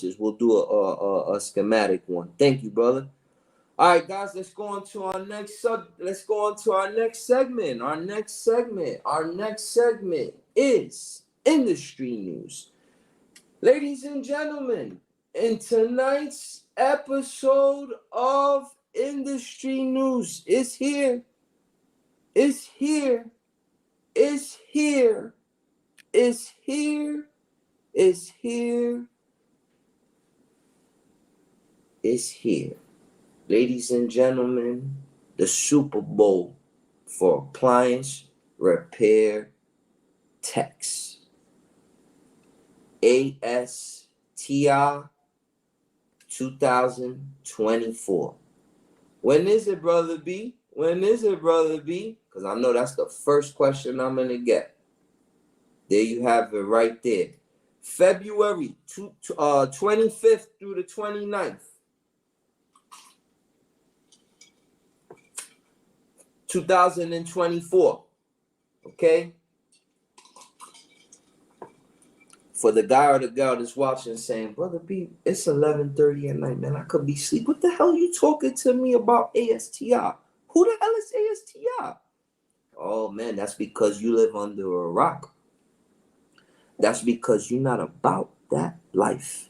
appliances. We'll do a schematic one. Thank you, brother. All right, guys, let's go on to our next Let's go on to our next segment. Our next segment is industry news. Ladies and gentlemen, in tonight's episode of industry news, it's here. It's here. It's here. It's here. It's here. It's here. Ladies and gentlemen, the Super Bowl for appliance repair techs. ASTI 2024. When is it, Brother B? When is it, Brother B? Because I know that's the first question I'm going to get. There you have it right there. February 25th through the 29th. 2024, okay? For the guy or the girl that's watching saying, Brother B, it's 11:30 at night, man. I could be asleep. What the hell are you talking to me about ASTI? Who the hell is ASTI? Oh, man, that's because you live under a rock. That's because you're not about that life.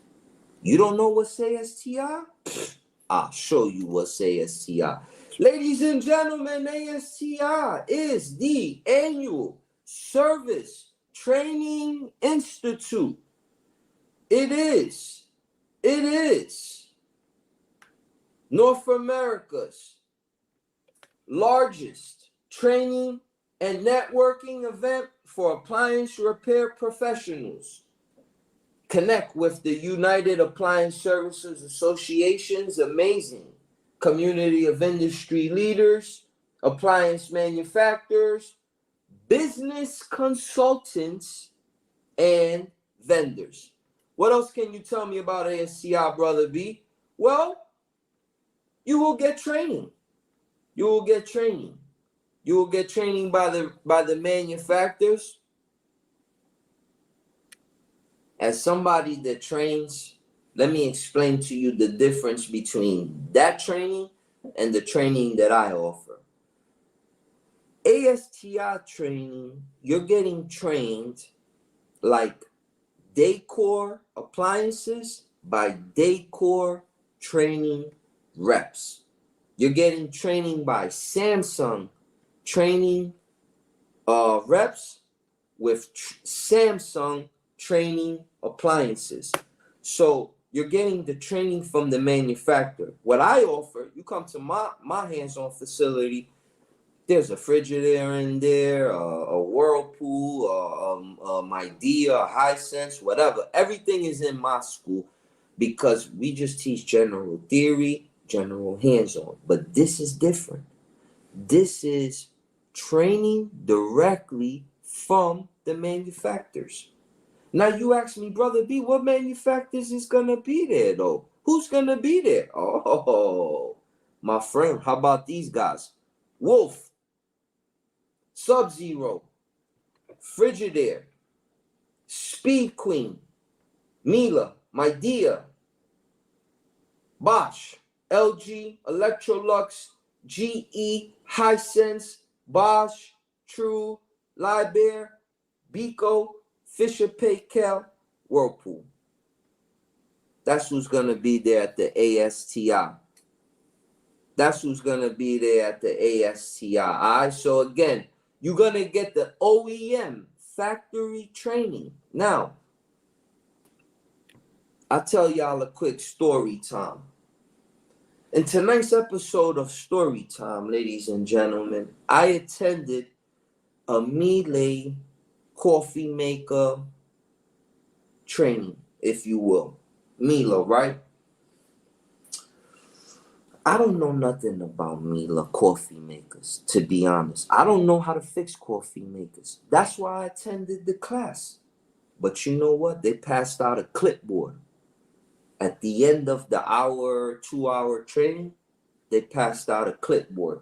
You don't know what's ASTI? I'll show you what's ASTI. Ladies and gentlemen, ASTI is the Annual Service Training Institute. It is North America's largest training and networking event for appliance repair professionals. Connect with the United Appliance Services Association's amazing community of industry leaders, appliance manufacturers, business consultants, and vendors. What else can you tell me about ASTI, Brother B? Well, you will get training. You will get training. You will get training by the manufacturers. As somebody that trains, let me explain to you the difference between that training and the training that I offer. ASTI training, you're getting trained like Decor Appliances by Decor training reps. You're getting training by Samsung training reps with Samsung training appliances. So you're getting the training from the manufacturer. What I offer, you come to my hands-on facility, there's a Frigidaire in there, a Whirlpool, a Midea, a Hisense, whatever. Everything is in my school because we just teach general theory, general hands-on. But this is different. This is training directly from the manufacturers. Now you ask me, Brother B, what manufacturers is going to be there, though? Who's going to be there? Oh, my friend, how about these guys? Wolf, Sub-Zero, Frigidaire, Speed Queen, Miele, Midea, Bosch, LG, Electrolux, GE, Hisense, Bosch, True, Liebherr, Beko, Fisher Paykel, Whirlpool. That's who's going to be there at the ASTI. That's who's going to be there at the ASTI. All right? So again, you're going to get the OEM factory training. Now, I'll tell y'all a quick story time. In tonight's episode of Story Time, ladies and gentlemen, I attended a Miele coffee maker training, if you will. Miele, right? I don't know nothing about Miele coffee makers, to be honest. I don't know how to fix coffee makers. That's why I attended the class. But you know what? They passed out a clipboard. At the end of the 2-hour training, they passed out a clipboard.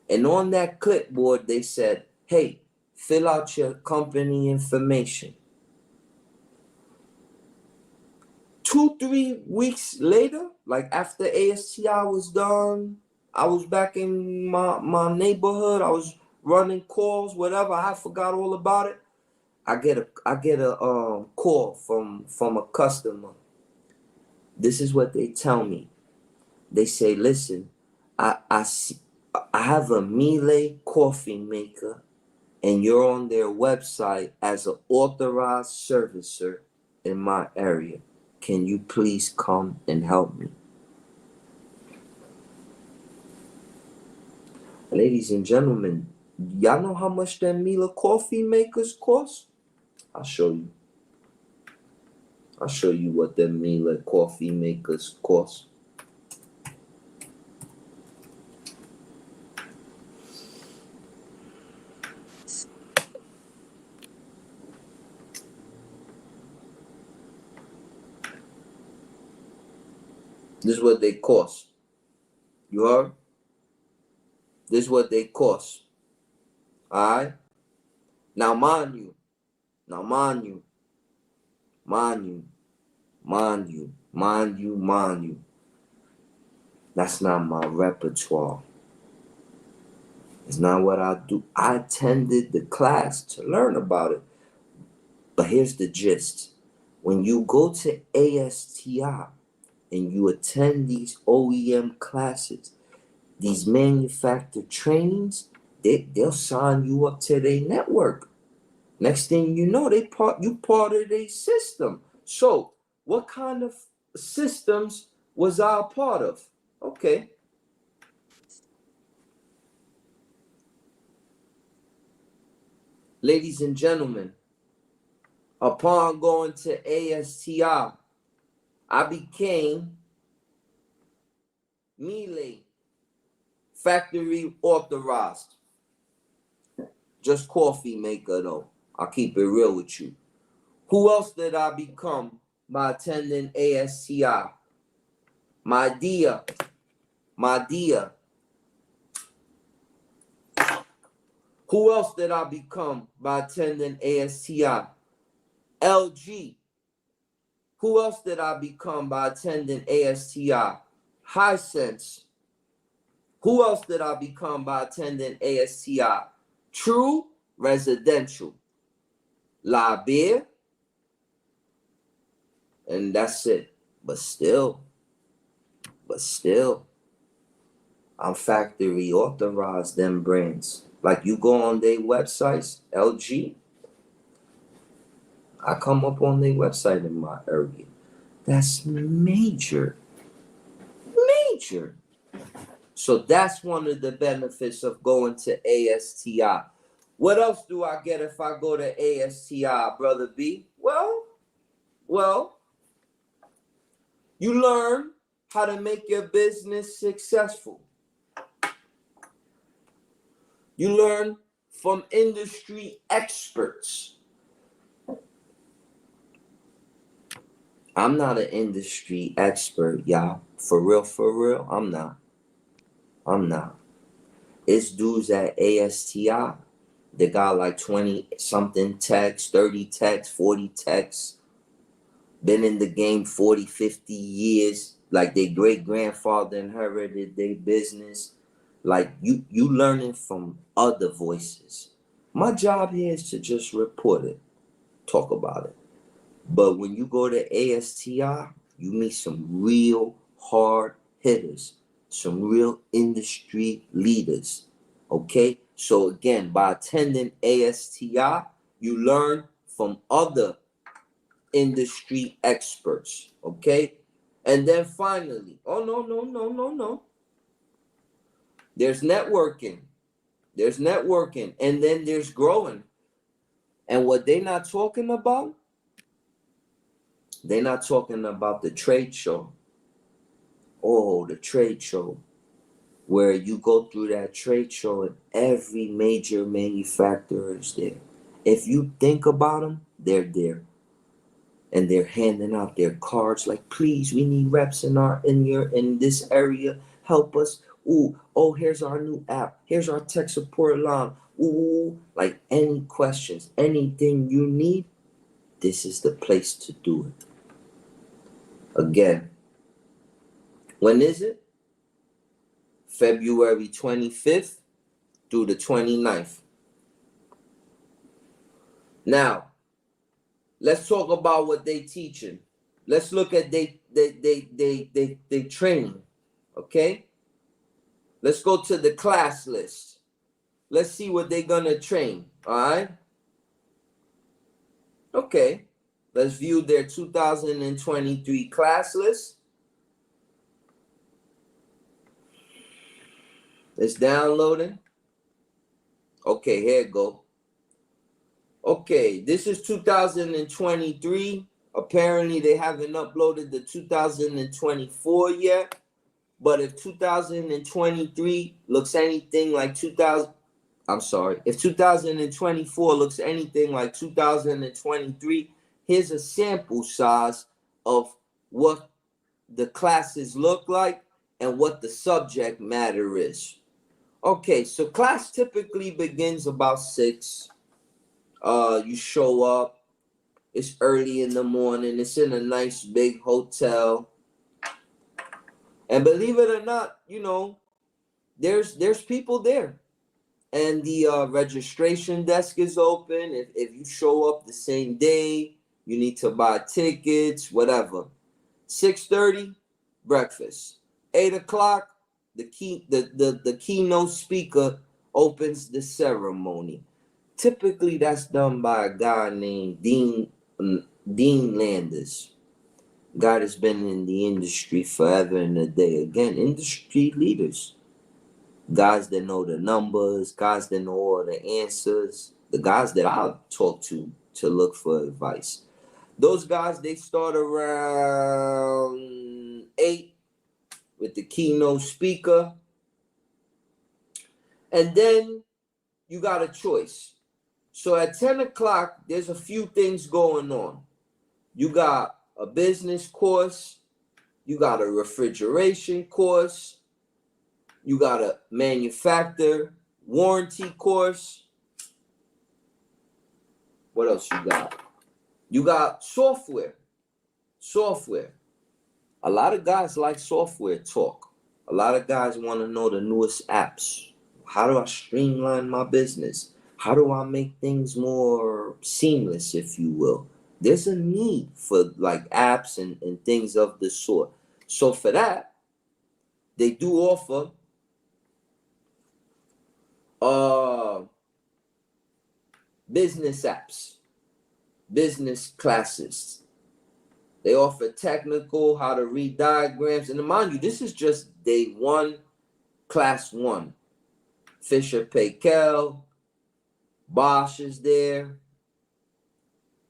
And on that clipboard, they said, hey, fill out your company information. 2-3 weeks later, like after ASTI was done, I was back in my neighborhood. I was running calls, whatever. I forgot all about it. I get a call from a customer. This is what they tell me. They say, listen, I have a Miele coffee maker, and you're on their website as an authorized servicer in my area. Can you please come and help me? Ladies and gentlemen, y'all know how much that Miele coffee makers cost? I'll show you. I'll show you what the Miele coffee makers cost. This is what they cost. You heard? This is what they cost. Alright? Now mind you, that's not my repertoire. It's not what I do. I attended the class to learn about it. But here's the gist. When you go to ASTI and you attend these OEM classes, these manufacturer trainings, they'll sign you up to their network. Next thing you know, you part of their system. So what kind of systems was I a part of? Okay. Ladies and gentlemen, upon going to ASTI, I became Miele factory authorized. Just coffee maker though. I'll keep it real with you. Who else did I become by attending ASTI? My dear. Who else did I become by attending ASTI? LG. Who else did I become by attending ASTI? Hisense. Who else did I become by attending ASTI? True Residential. La Beer. And that's it. But still, I'm factory authorized them brands. Like you go on their websites, LG, I come up on their website in my area. That's major. So that's one of the benefits of going to ASTI. What else do I get if I go to ASTI, Brother B? Well, you learn how to make your business successful. You learn from industry experts. I'm not an industry expert, y'all. For real, I'm not. It's dudes at ASTI. They got like 20 something techs, 30 techs, 40 techs. Been in the game 40, 50 years. Like their great grandfather inherited their business. Like you learning from other voices. My job here is to just report it, talk about it. But when you go to ASTI, you meet some real hard hitters, some real industry leaders. Okay? So again, by attending ASTI, you learn from other industry experts. Okay? And then finally, no. There's networking. And then there's growing. And what they're not talking about the trade show. Oh, the trade show. Where you go through that trade show and every major manufacturer is there. If you think about them, they're there. And they're handing out their cards like, please, we need reps in this area. Help us. Oh, here's our new app. Here's our tech support line. Like any questions, anything you need, this is the place to do it. Again, when is it? February 25th through the 29th. Now, let's talk about what they teaching. Let's look at they training. Okay? Let's go to the class list. Let's see what they're gonna train. All right? Okay. Let's view their 2023 class list. It's downloading. Okay, here it go. Okay, this is 2023. Apparently, they haven't uploaded the 2024 yet. But if 2023 looks anything like 2000, I'm sorry, if 2024 looks anything like 2023, here's a sample size of what the classes look like and what the subject matter is. Okay, so class typically begins about 6. You show up. It's early in the morning. It's in a nice big hotel. And believe it or not, you know, there's people there. And the registration desk is open. If you show up the same day, you need to buy tickets, whatever. 6:30, breakfast. 8 o'clock, the keynote speaker opens the ceremony. Typically, that's done by a guy named Dean Landers. God has been in the industry forever and a day. Again, industry leaders. Guys that know the numbers, guys that know all the answers, the guys that I'll talk to look for advice. Those guys, they start around 8 with the keynote speaker. And then you got a choice. So at 10 o'clock, there's a few things going on. You got a business course. You got a refrigeration course. You got a manufacturer warranty course. What else you got? You got software. A lot of guys like software talk. A lot of guys want to know the newest apps. How do I streamline my business? How do I make things more seamless, if you will? There's a need for like apps and things of this sort. So for that, they do offer business apps, business classes. They offer technical, how to read diagrams. And mind you, this is just day 1, class 1. Fisher Paykel, Bosch is there,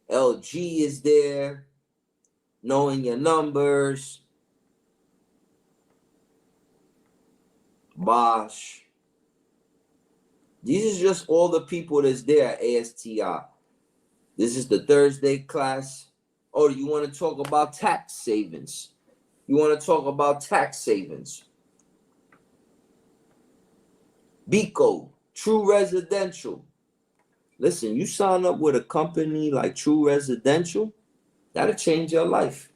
LG is there, knowing your numbers, Bosch. These is just all the people that's there at ASTI. This is the Thursday class. Oh, you want to talk about tax savings? BCO, True Residential. Listen, you sign up with a company like True Residential, that'll change your life.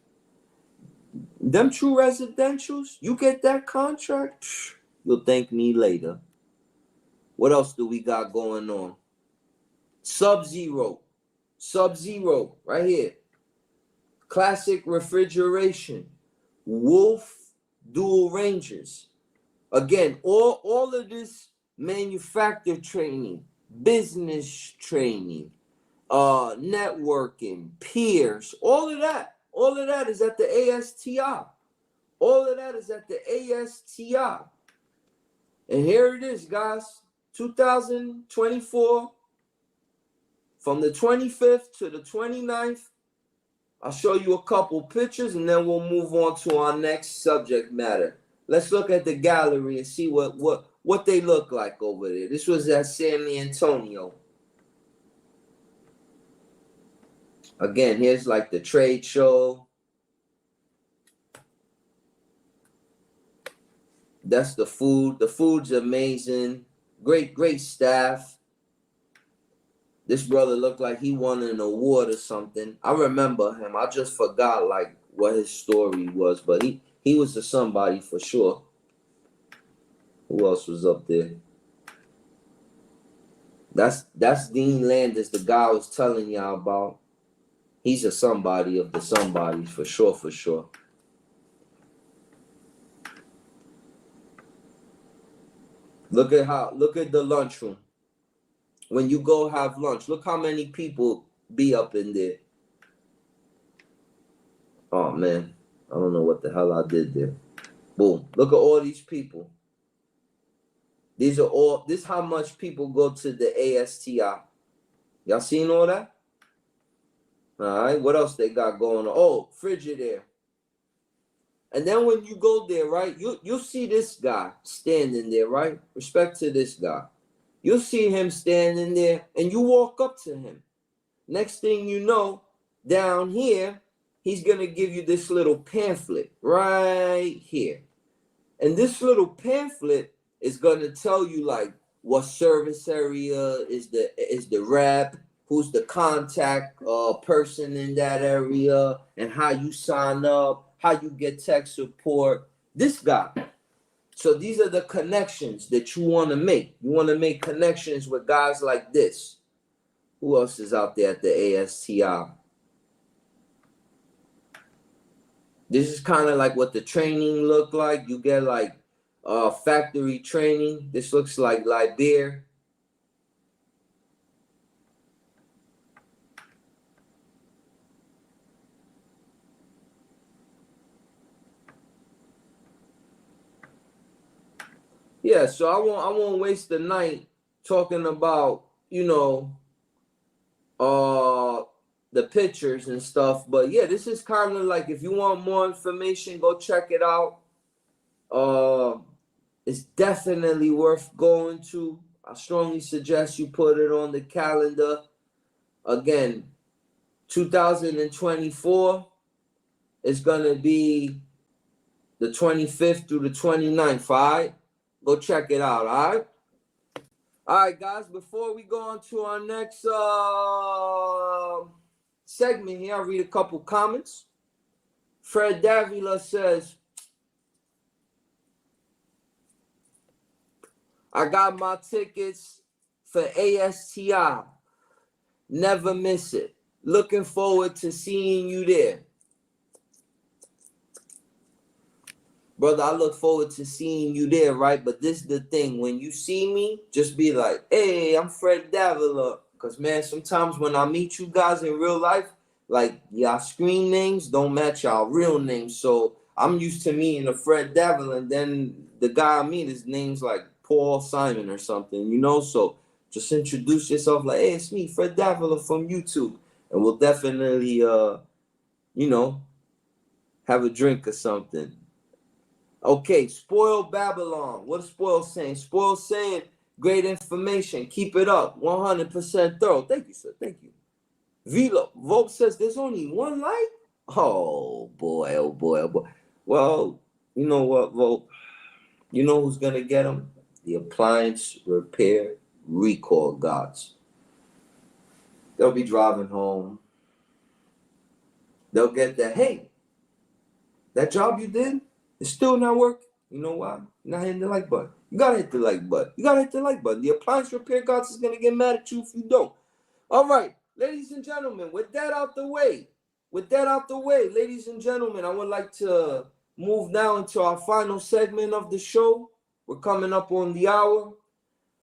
Them True Residentials, you get that contract, you'll thank me later. What else do we got going on? Sub-Zero, right here. Classic Refrigeration, Wolf Dual Rangers. Again, all of this manufacturer training, business training, networking, peers, all of that is at the ASTI. And here it is, guys. 2024, from the 25th to the 29th. I'll show you a couple pictures and then we'll move on to our next subject matter. Let's look at the gallery and see what they look like over there. This was at San Antonio. Again, here's like the trade show. That's the food. The food's amazing. Great staff. This brother looked like he won an award or something. I remember him. I just forgot like what his story was, but he was a somebody for sure. Who else was up there? That's Dean Landis, the guy I was telling y'all about. He's a somebody of the somebodies for sure, for sure. Look at the lunchroom. When you go have lunch, look how many people be up in there. Oh man, I don't know what the hell I did there. Boom. Look at all these people. This is how much people go to the ASTI. Y'all seen all that? All right, what else they got going on? Oh, Frigidaire. And then when you go there, right, you'll see this guy standing there, right? Respect to this guy. You'll see him standing there, and you walk up to him. Next thing you know, down here, he's going to give you this little pamphlet right here. And this little pamphlet is going to tell you, like, what service area is the rep, who's the contact person in that area, and how you sign up, how you get tech support. This guy. So these are the connections that you want to make. You want to make connections with guys like this. Who else is out there at the ASTI? This is kind of like what the training look like. You get like factory training. This looks like Liberia. Yeah, so I won't waste the night talking about, the pictures and stuff. But yeah, this is kind of like, if you want more information, go check it out. It's definitely worth going to. I strongly suggest you put it on the calendar. Again, 2024 is gonna be the 25th through the 29th. All right, go check it out. All right. All right, guys. Before we go on to our next segment here, I'll read a couple comments. Fred Davila says, I got my tickets for ASTI. Never miss it. Looking forward to seeing you there. Brother, I look forward to seeing you there, right? But this is the thing. When you see me, just be like, hey, I'm Fred Davila. Because, man, sometimes when I meet you guys in real life, like, y'all screen names don't match y'all real names. So I'm used to meeting a Fred Davila, and then the guy I meet, his name's like Paul Simon or something, So just introduce yourself like, hey, it's me, Fred Davila from YouTube. And we'll definitely, have a drink or something. Okay, Spoiled Babylon. What is Spoiled saying? Spoiled saying, great information. Keep it up. 100% thorough. Thank you, sir. Thank you. Velo. Vogue says there's only one light? Oh, boy. Oh, boy. Oh, boy. Well, you know what, Vogue? You know who's going to get them? The Appliance Repair Recall Gods. They'll be driving home. They'll get that, hey, that job you did, it's still not working. You know why? You're not hitting the like button. You gotta hit the like button. You gotta hit the like button. The Appliance Repair Gods is gonna get mad at you if you don't. All right, ladies and gentlemen, with that out the way, ladies and gentlemen, I would like to move now into our final segment of the show. We're coming up on the hour.